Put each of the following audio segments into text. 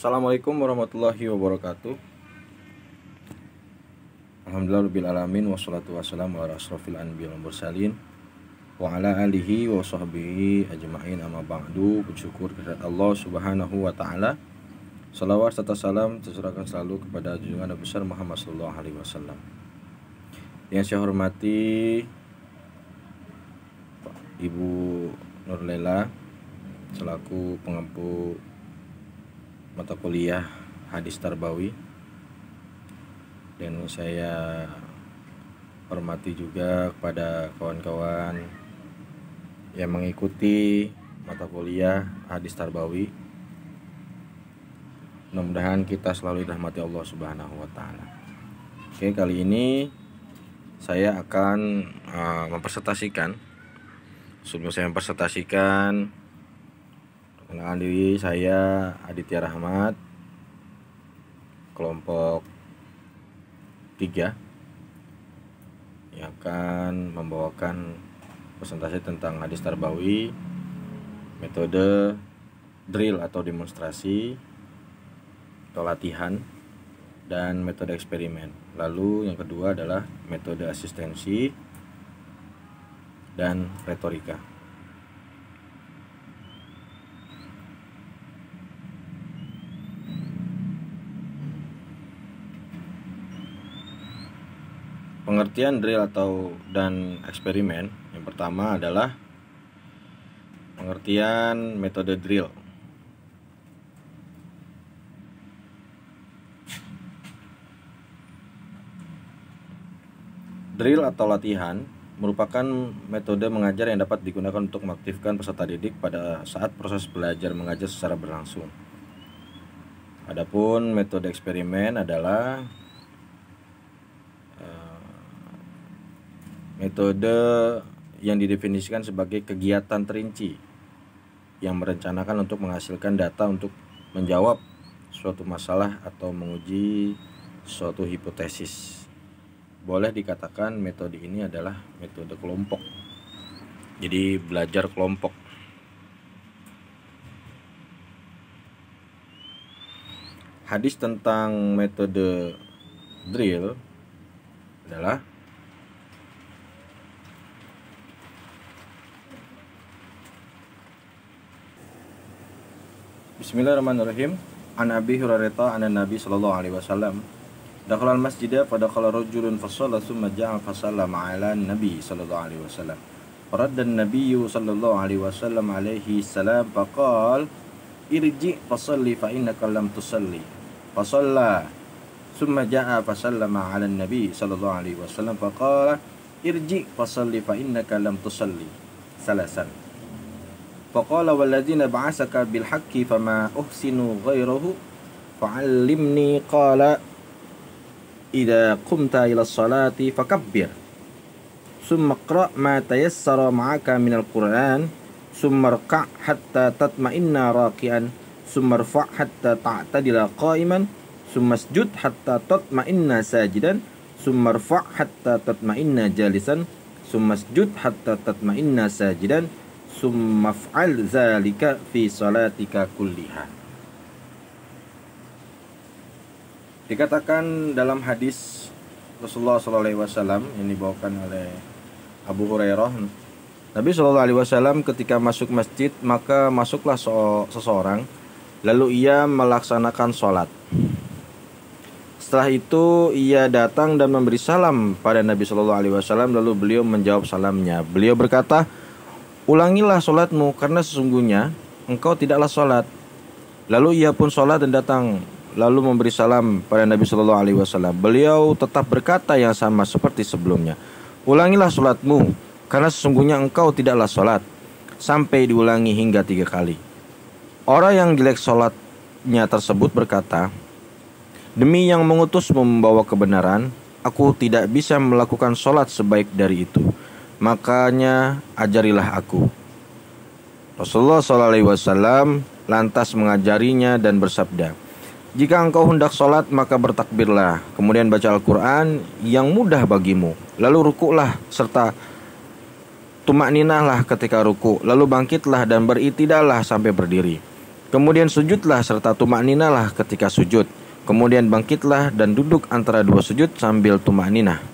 Assalamualaikum warahmatullahi wabarakatuh. Alhamdulillahirrabbilalamin. Wassalatu wassalamu ala asrofil anbiya wal mursalin wa ala alihi wa sahbihi ajma'in, amma ba'du. Bersyukur kepada Allah subhanahu wa ta'ala. Salawat serta salam tercurahkan selalu kepada junjungan Nabi besar Muhammad sallallahu alaihi wasallam. Yang saya hormati Ibu Nurlela selaku pengampu mata kuliah Hadis Tarbawi, dan saya hormati juga kepada kawan-kawan yang mengikuti mata kuliah Hadis Tarbawi. Mudah-mudahan kita selalu dirahmati Allah Subhanahu wa taala. Oke, kali ini saya akan mempresentasikan. Sebelum saya mempresentasikan, perkenalkan diri, saya Aditya Rahmat, kelompok 3, yang akan membawakan presentasi tentang Hadis Tarbawi, metode drill atau demonstrasi atau latihan, dan metode eksperimen. Lalu yang kedua adalah metode asistensi dan retorika. Pengertian drill dan eksperimen. Yang pertama adalah pengertian metode drill. Drill atau latihan merupakan metode mengajar yang dapat digunakan untuk mengaktifkan peserta didik pada saat proses belajar mengajar secara berlangsung. Adapun metode eksperimen adalah metode yang didefinisikan sebagai kegiatan terinci yang merencanakan untuk menghasilkan data untuk menjawab suatu masalah atau menguji suatu hipotesis. Boleh dikatakan metode ini adalah metode kelompok. Jadi belajar kelompok. Hadis tentang metode drill adalah Bismillahirrahmanirrahim. An Abi Hurairah an Nabi sallallahu alaihi wasallam dakhala al-masjid fa dakhala rajulun fa shalla thumma ja'a fa sallama 'ala an-nabi sallallahu alaihi wasallam. Faradda an-nabiy sallallahu alaihi wasallam alaihi salam fa qala irji fa shalli fa innaka lam tusalli. Fa shalla thumma ja'a fa sallama 'ala an-nabi sallallahu alaihi wasallam fa qala irji fa shalli fa innaka lam tusalli. Salasan. Faqala walladzina ba'asaka bil haqqi fama uhsinu ghairahu fa'allimni. Qala idza qumta ila sholati fakabbir summa qra' ma tayassara ma'aka minal qur'an summa rka' hatta tatma'inna raki'an summa rfa' hatta ta'tadila qa'iman summa isjud hatta tatma'inna sajidan summa rfa' hatta tatma'inna jalisan summa isjud hatta tatma'inna sajidan summa fa'al zalika fi salatika kulliha. Dikatakan dalam hadis Rasulullah SAW yang dibawakan oleh Abu Hurairah, Nabi SAW ketika masuk masjid maka masuklah seseorang, lalu ia melaksanakan sholat. Setelah itu ia datang dan memberi salam pada Nabi SAW, lalu beliau menjawab salamnya. Beliau berkata, ulangilah sholatmu karena sesungguhnya engkau tidaklah sholat. Lalu ia pun sholat dan datang, lalu memberi salam pada Nabi SAW. Beliau tetap berkata yang sama seperti sebelumnya, ulangilah sholatmu karena sesungguhnya engkau tidaklah sholat, sampai diulangi hingga 3 kali. Orang yang jelek sholatnya tersebut berkata, demi yang mengutusmu membawa kebenaran, aku tidak bisa melakukan sholat sebaik dari itu. Makanya ajarilah aku. Rasulullah SAW lantas mengajarinya dan bersabda, jika engkau hendak sholat maka bertakbirlah, kemudian baca Al-Quran yang mudah bagimu, lalu rukuklah serta tumakninahlah ketika ruku, lalu bangkitlah dan beritidallah sampai berdiri. Kemudian sujudlah serta tumakninalah ketika sujud. Kemudian bangkitlah dan duduk antara dua sujud sambil tumakninah.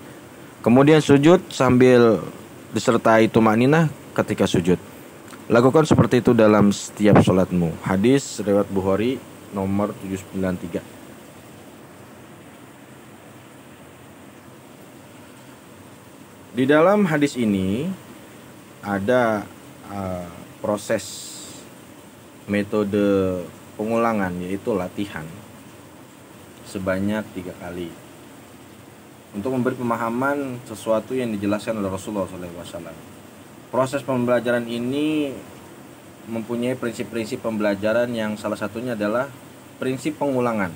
Kemudian sujud sambil disertai tumakninah ketika sujud. Lakukan seperti itu dalam setiap sholatmu. Hadis riwayat Bukhari nomor 793. Di dalam hadis ini ada proses metode pengulangan, yaitu latihan sebanyak 3 kali untuk memberi pemahaman sesuatu yang dijelaskan oleh Rasulullah SAW. Proses pembelajaran ini mempunyai prinsip-prinsip pembelajaran yang salah satunya adalah prinsip pengulangan,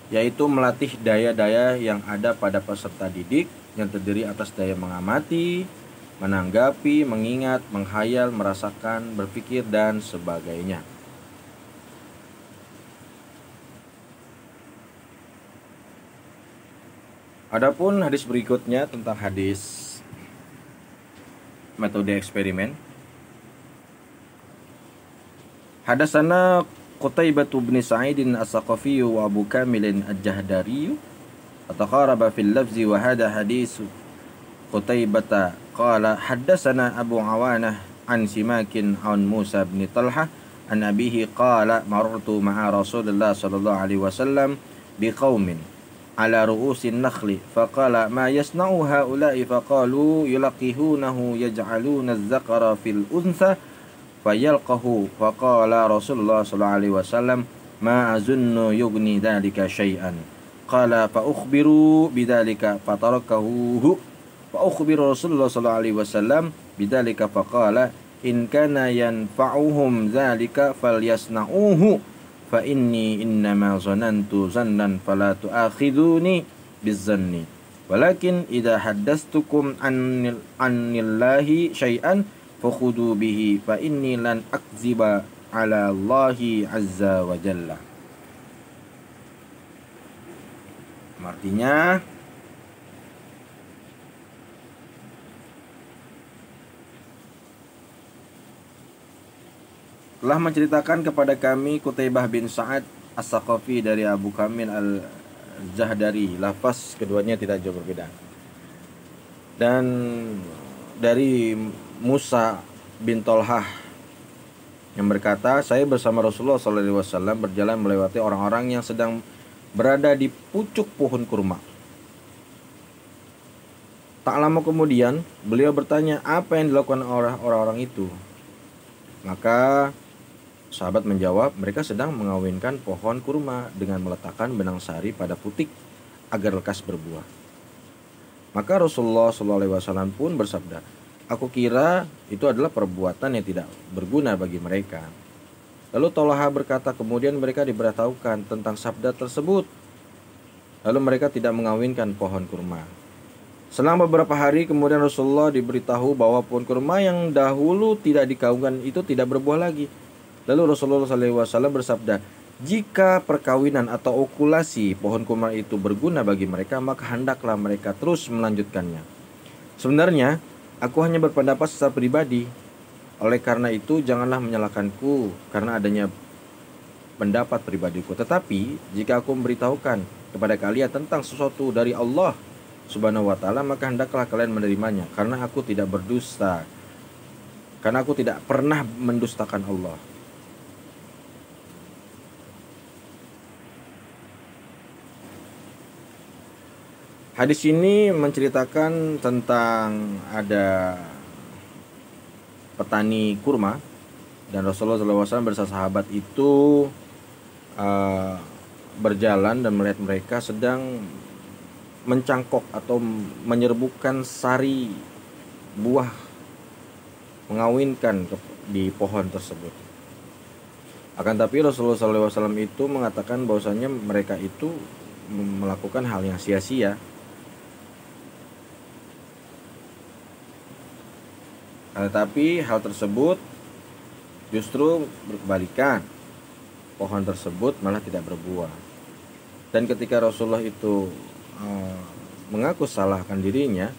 yaitu melatih daya-daya yang ada pada peserta didik yang terdiri atas daya mengamati, menanggapi, mengingat, menghayal, merasakan, berpikir, dan sebagainya. Adapun hadis berikutnya tentang hadis metode eksperimen. Hadatsana Qutaibah bin Sa'id as-Saqafi wa Abu Kamil al-Jahdari ataqaraba fil lafzi wa hada hadis Qutaibah qala haddatsana Abu Awanah an Simakin an Musa bin Talha an abihi qala marartu ma'a Rasulillah sallallahu alaihi wasallam biqaumin ala ru'usin nakhli faqala ma yasna'u haula'i faqalu yulaqihunahu yaj'aluna az-zakara fil untha fayalqahu faqala Rasulullah sallallahu alaihi wasallam ma azunnu yughni dhalika syai'an qala fa ukhbiru bidzalika fatarakahu fa ukhbiru Rasulullah sallallahu alaihi wasallam bidzalika faqala in kana yanfa'uhum dzalika falyasna'uhu fa inni innama zanantu zannan fala tu'akhiduni bizzanni walakin idza haddastukum annillahi syai'an fakhudu bihi fa inni lan akziba ala Allahi azza wa jalla. Artinya telah menceritakan kepada kami Qutaibah bin Sa'ad as-Saqafi dari Abu Kamil al-Jahdari. Lafaz keduanya tidak jauh berbeda. Dan dari Musa bin Tolhah yang berkata, saya bersama Rasulullah SAW berjalan melewati orang-orang yang sedang berada di pucuk pohon kurma. Tak lama kemudian beliau bertanya apa yang dilakukan oleh orang-orang itu. Maka sahabat menjawab, mereka sedang mengawinkan pohon kurma dengan meletakkan benang sari pada putik agar lekas berbuah. Maka Rasulullah SAW pun bersabda, aku kira itu adalah perbuatan yang tidak berguna bagi mereka. Lalu Tolha berkata, kemudian mereka diberitahukan tentang sabda tersebut. Lalu mereka tidak mengawinkan pohon kurma. Selang beberapa hari kemudian Rasulullah diberitahu bahwa pohon kurma yang dahulu tidak dikawinkan itu tidak berbuah lagi. Lalu Rasulullah SAW bersabda, jika perkawinan atau okulasi pohon kurma itu berguna bagi mereka, maka hendaklah mereka terus melanjutkannya. Sebenarnya, aku hanya berpendapat secara pribadi. Oleh karena itu, janganlah menyalahkanku karena adanya pendapat pribadiku. Tetapi, jika aku memberitahukan kepada kalian tentang sesuatu dari Allah Subhanahu wa ta'ala, maka hendaklah kalian menerimanya, karena aku tidak berdusta. Karena aku tidak pernah mendustakan Allah. Hadis ini menceritakan tentang ada petani kurma dan Rasulullah SAW bersama sahabat itu berjalan dan melihat mereka sedang mencangkok atau menyerbukan sari buah, mengawinkan di pohon tersebut. Akan tapi Rasulullah SAW itu mengatakan bahwasanya mereka itu melakukan hal yang sia-sia. Tetapi hal tersebut justru berkebalikan. Pohon tersebut malah tidak berbuah. Dan ketika Rasulullah itu mengaku salahkan dirinya,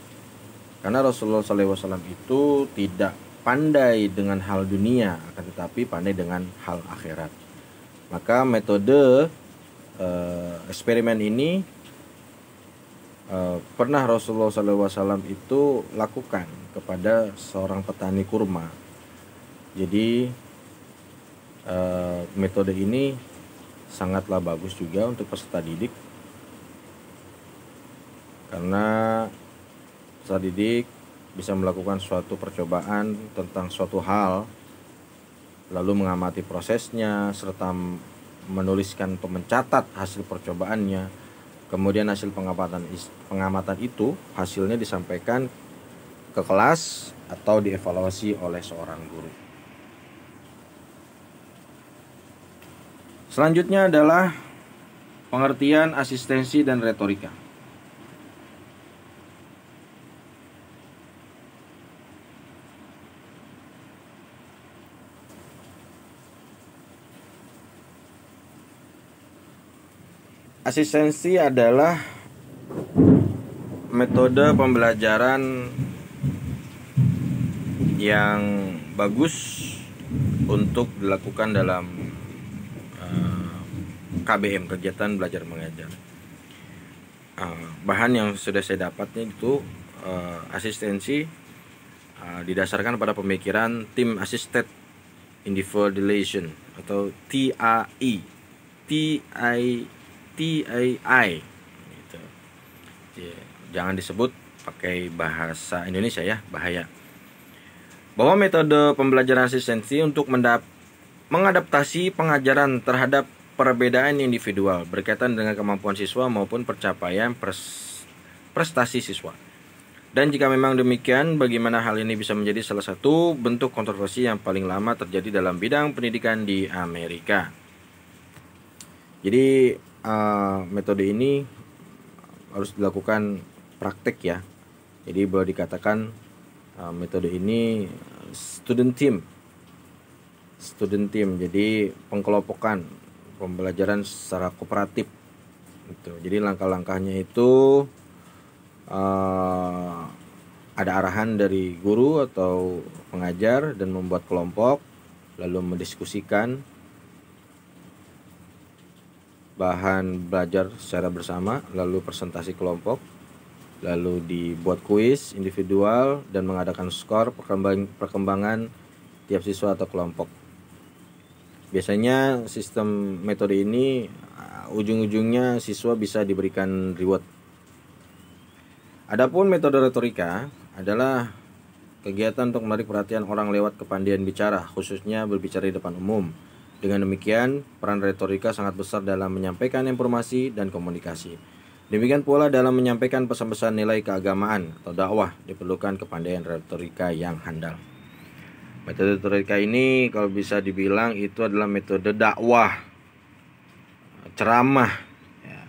karena Rasulullah SAW itu tidak pandai dengan hal dunia, akan tetapi pandai dengan hal akhirat. Maka metode eksperimen ini pernah Rasulullah SAW itu lakukan kepada seorang petani kurma. Jadi metode ini sangatlah bagus juga untuk peserta didik, karena peserta didik bisa melakukan suatu percobaan tentang suatu hal, lalu mengamati prosesnya serta menuliskan atau mencatat hasil percobaannya. Kemudian hasil pengamatan itu hasilnya disampaikan ke kelas atau dievaluasi oleh seorang guru. Selanjutnya adalah pengertian asistensi dan retorika. Asistensi adalah metode pembelajaran yang bagus untuk dilakukan dalam KBM, kegiatan belajar mengajar. Bahan yang sudah saya dapatnya itu asistensi didasarkan pada pemikiran Team Assisted Individualization atau TAI gitu. Jangan disebut pakai bahasa Indonesia ya, bahaya. Bahwa metode pembelajaran asistensi untuk mengadaptasi pengajaran terhadap perbedaan individual berkaitan dengan kemampuan siswa maupun pencapaian prestasi siswa. Dan jika memang demikian, bagaimana hal ini bisa menjadi salah satu bentuk kontroversi yang paling lama terjadi dalam bidang pendidikan di Amerika. Jadi metode ini harus dilakukan praktek ya. Jadi boleh dikatakan metode ini student team, jadi pengkelompokan pembelajaran secara kooperatif gitu. Jadi langkah-langkahnya itu ada arahan dari guru atau pengajar dan membuat kelompok, lalu mendiskusikan bahan belajar secara bersama, lalu presentasi kelompok, lalu dibuat kuis individual dan mengadakan skor perkembangan tiap siswa atau kelompok. Biasanya sistem metode ini ujung-ujungnya siswa bisa diberikan reward. Adapun metode retorika adalah kegiatan untuk menarik perhatian orang lewat kepandaian bicara, khususnya berbicara di depan umum. Dengan demikian, peran retorika sangat besar dalam menyampaikan informasi dan komunikasi. Demikian pula dalam menyampaikan pesan-pesan nilai keagamaan atau dakwah diperlukan kepandaian retorika yang handal. Metode retorika ini kalau bisa dibilang itu adalah metode dakwah, ceramah. Ya,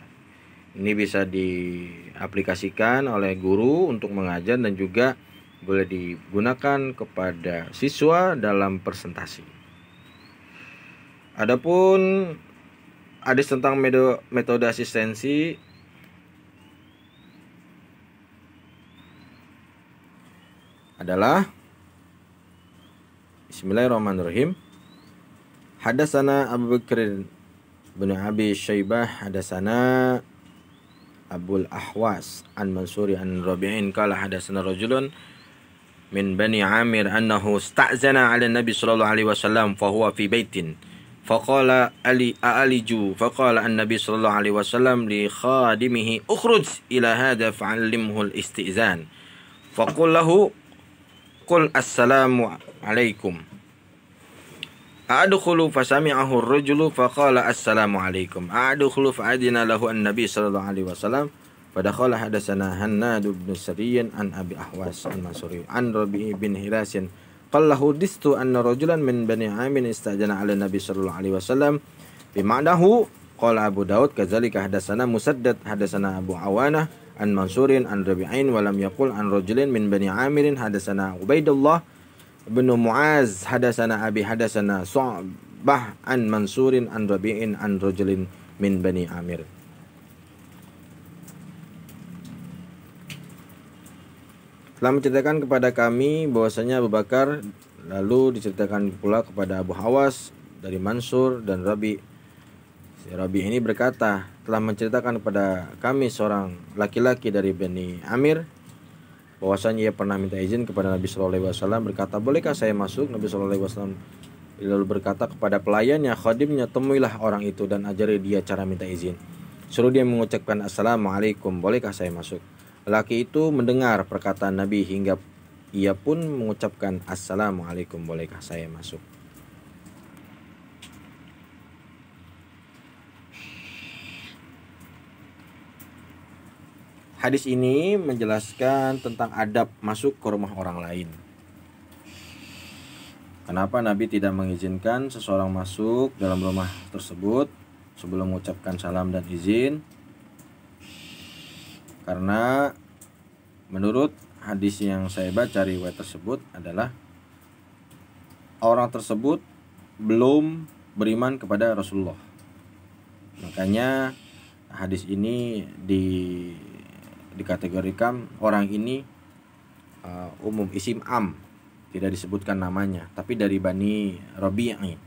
ini bisa diaplikasikan oleh guru untuk mengajar dan juga boleh digunakan kepada siswa dalam presentasi. Adapun hadis tentang metode asistensi adalah Bismillahirrahmanirrahim. Hadatsana Abu Bakr bin Abi Syaibah, hadatsana Abul Ahwas an Mansuri an Rabi'in qala hadatsana rajulun min Bani Amir annahu sta'zana 'ala Nabi sallallahu alaihi wasallam fa huwa fi baitin faqala a'aliju faqala an-nabi sallallahu alaihi wasallam li khadimihi ukhruj ila hadha fa'allimhu al-istizan faqul lahu qul assalamu alaikum a'adkhulu fasami'ahu ar-rajulu faqala assalamu alaikum a'adkhulu fa'adina lahu an-nabi sallallahu alaihi wasallam fadakhala hadatsana Hannad bin Sariyan an Abi Ahwas an Mansuri an Rabi' bin Hirasin qallahu distu anna rajulan min Bani Amir istajana 'ala Nabi sallallahu alaihi wasallam bima'nahu qala Abu Daud kadzalika hadatsana Musaddad hadatsana Abu Awanah an Mansurin an Rabi'in wa lam yaqul an rajulin min Bani Amir hadatsana Ubaidullah bin Muaz hadatsana Abi hadatsana Su'bah an Mansurin an Rabi'in an rajulin min Bani Amir. telah menceritakan kepada kami bahwasanya Abu Bakar, lalu diceritakan pula kepada Abu Hawas dari Mansur dan Rabi. Si Rabi ini berkata, telah menceritakan kepada kami seorang laki-laki dari Bani Amir bahwasanya ia pernah minta izin kepada Nabi Shallallahu Alaihi Wasallam, berkata, bolehkah saya masuk? Nabi Shallallahu Alaihi Wasallam lalu berkata kepada pelayannya, khadimnya, temuilah orang itu dan ajari dia cara minta izin. Suruh dia mengucapkan assalamualaikum, bolehkah saya masuk? Lelaki itu mendengar perkataan Nabi hingga ia pun mengucapkan assalamualaikum, bolehkah saya masuk? Hadis ini menjelaskan tentang adab masuk ke rumah orang lain. Kenapa Nabi tidak mengizinkan seseorang masuk dalam rumah tersebut sebelum mengucapkan salam dan izin? Karena menurut hadis yang saya baca riwayat tersebut adalah orang tersebut belum beriman kepada Rasulullah. Makanya hadis ini dikategorikan orang ini umum, isim am, tidak disebutkan namanya, tapi dari Bani Rabi'i,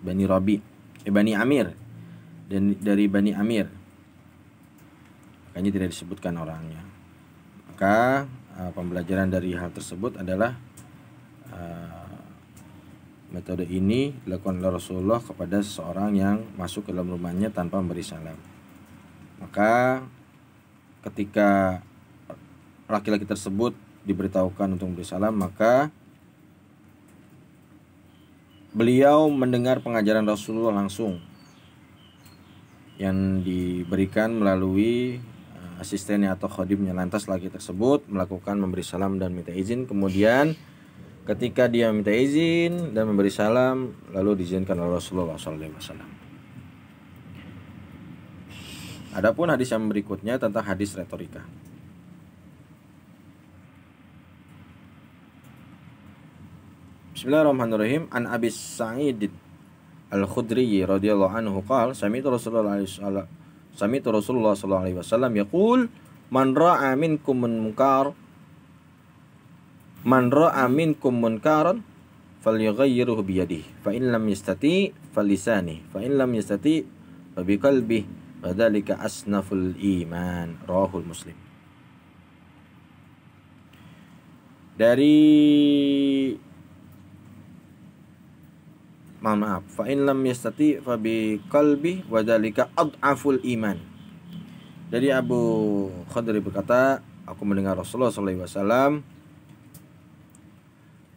Bani Amir, dan dari Bani Amir, makanya tidak disebutkan orangnya. Maka pembelajaran dari hal tersebut adalah metode ini dilakukan oleh Rasulullah kepada seseorang yang masuk ke dalam rumahnya tanpa memberi salam. Maka ketika laki-laki tersebut diberitahukan untuk memberi salam, maka beliau mendengar pengajaran Rasulullah langsung yang diberikan melalui asistennya atau khodimnya. Lantas laki tersebut melakukan memberi salam dan minta izin. Kemudian ketika dia minta izin dan memberi salam, lalu diizinkan oleh Rasulullah SAW. Adapun hadis yang berikutnya tentang hadis retorika. Bismillahirrahmanirrahim. An Abi Sa'id Al-Khudri radhiyallahu anhu qala sami'tu Rasulullah sallallahu alaihi wasallam yaqul man ra'a minkum munkaran falyughayyirhu bi yadihi fa in lam yastati fa lisanihi fa in lam yastati fa bi qalbihi fadzalika asnaful iman, rawahul Muslim. Fa in lam yastati fa bi qalbi wa dzalika adhaful iman. Dari Abu Khudri berkata, aku mendengar Rasulullah SAW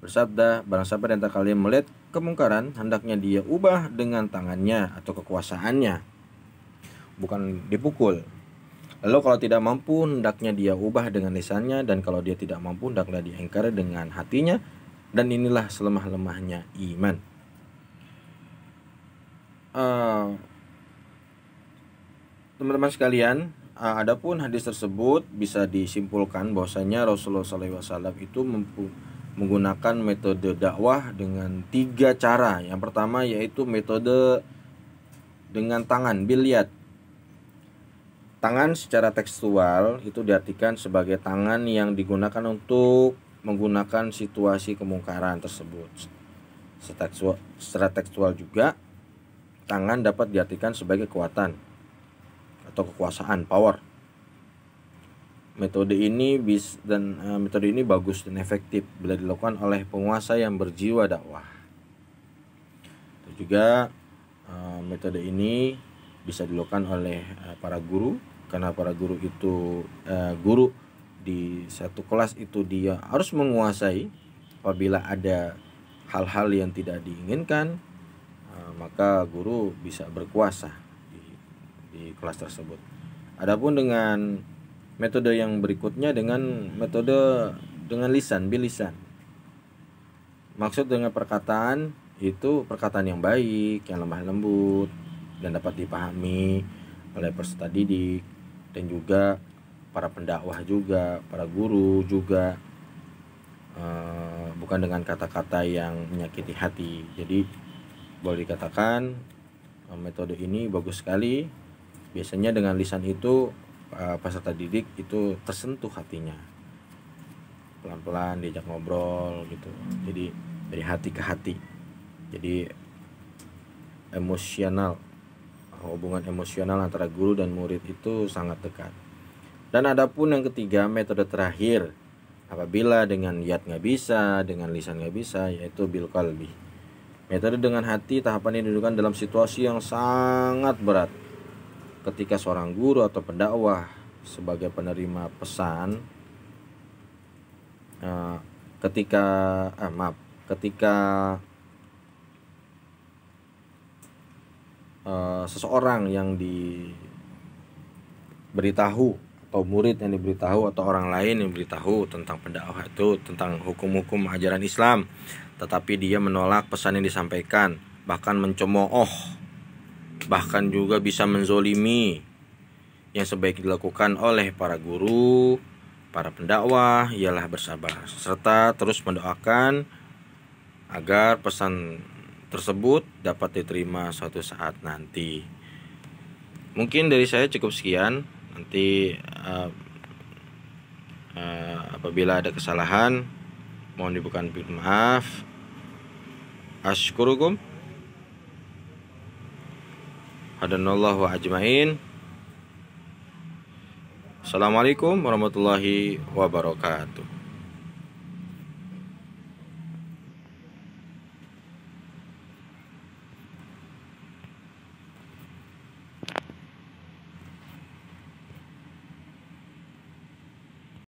bersabda, barang siapa di antara kalian melihat kemungkaran, hendaknya dia ubah dengan tangannya atau kekuasaannya, bukan dipukul. Lalu kalau tidak mampu, hendaknya dia ubah dengan lisannya, dan kalau dia tidak mampu, hendaklah dia ingkari dengan hatinya, dan inilah selemah-lemahnya iman. Teman-teman sekalian, adapun hadis tersebut bisa disimpulkan bahwasanya Rasulullah SAW itu menggunakan metode dakwah dengan 3 cara. Yang pertama yaitu metode dengan tangan, bilyad. Tangan secara tekstual itu diartikan sebagai tangan yang digunakan untuk menggunakan situasi kemungkaran tersebut. Secara tekstual juga, tangan dapat diartikan sebagai kekuatan atau kekuasaan, power. Metode ini bagus dan efektif bila dilakukan oleh penguasa yang berjiwa dakwah. Juga metode ini bisa dilakukan oleh para guru, karena para guru itu guru di satu kelas itu dia harus menguasai. Apabila ada hal-hal yang tidak diinginkan, maka guru bisa berkuasa di kelas tersebut. Adapun dengan metode yang berikutnya, dengan metode dengan lisan, bilisan. Maksud dengan perkataan itu perkataan yang baik, yang lemah lembut dan dapat dipahami oleh peserta didik, dan juga para pendakwah juga, para guru juga, bukan dengan kata-kata yang menyakiti hati. Jadi boleh dikatakan metode ini bagus sekali. Biasanya dengan lisan itu peserta didik itu tersentuh hatinya. pelan-pelan diajak ngobrol gitu. Jadi dari hati ke hati. Jadi emosional, hubungan emosional antara guru dan murid itu sangat dekat. Dan adapun yang ketiga, metode terakhir, apabila dengan yad nggak bisa, dengan lisan nggak bisa, yaitu bil qalbi. Metode dengan hati, tahapan ini dilakukan dalam situasi yang sangat berat. Ketika seorang guru atau pendakwah sebagai penerima pesan, ketika seseorang yang diberitahu atau murid yang diberitahu atau orang lain yang diberitahu tentang pendakwah itu, tentang hukum-hukum ajaran Islam, tetapi dia menolak pesan yang disampaikan, bahkan mencemooh, bahkan juga bisa menzolimi, yang sebaiknya dilakukan oleh para guru, para pendakwah ialah bersabar serta terus mendoakan agar pesan tersebut dapat diterima suatu saat nanti. Mungkin dari saya cukup sekian. Nanti apabila ada kesalahan mohon dibukakan pintu maaf. Asykurukum. Hadanallahu ajmain. Assalamualaikum warahmatullahi wabarakatuh.